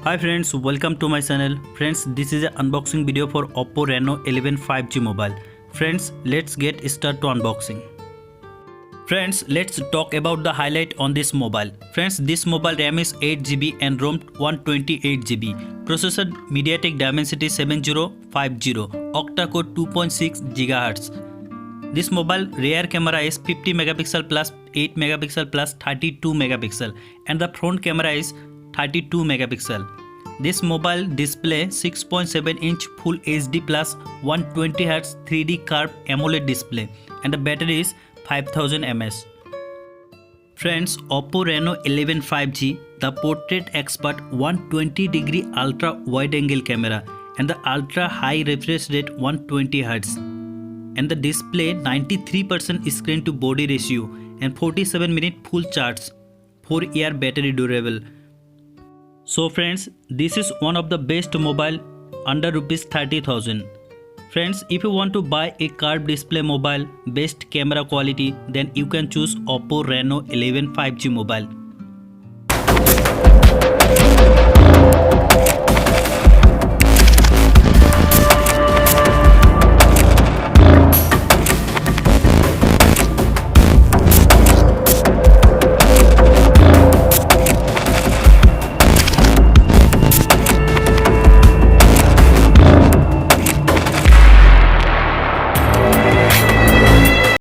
Hi friends, welcome to my channel. Friends, this is an unboxing video for Oppo Reno 11 5G mobile. Friends, let's get started to unboxing. Friends, let's talk about the highlight on this mobile. Friends, this mobile RAM is 8GB and ROM 128GB. Processor MediaTek Dimensity 7050, octa-core 2.6 GHz. This mobile rear camera is 50 megapixel plus 8 megapixel plus 32 megapixel and the front camera is 32 megapixel. This mobile display 6.7 inch Full HD plus 120Hz 3D curved AMOLED display and the battery is 5000 mAh. Friends, Oppo Reno 11 5G, the portrait expert 120-degree ultra wide angle camera and the ultra high refresh rate 120Hz and the display 93% screen to body ratio and 47-minute full charge, 4-year battery durable. So friends, this is one of the best mobile under rupees 30,000. Friends, if you want to buy a curved display mobile, best camera quality, then you can choose Oppo Reno 11 5G mobile.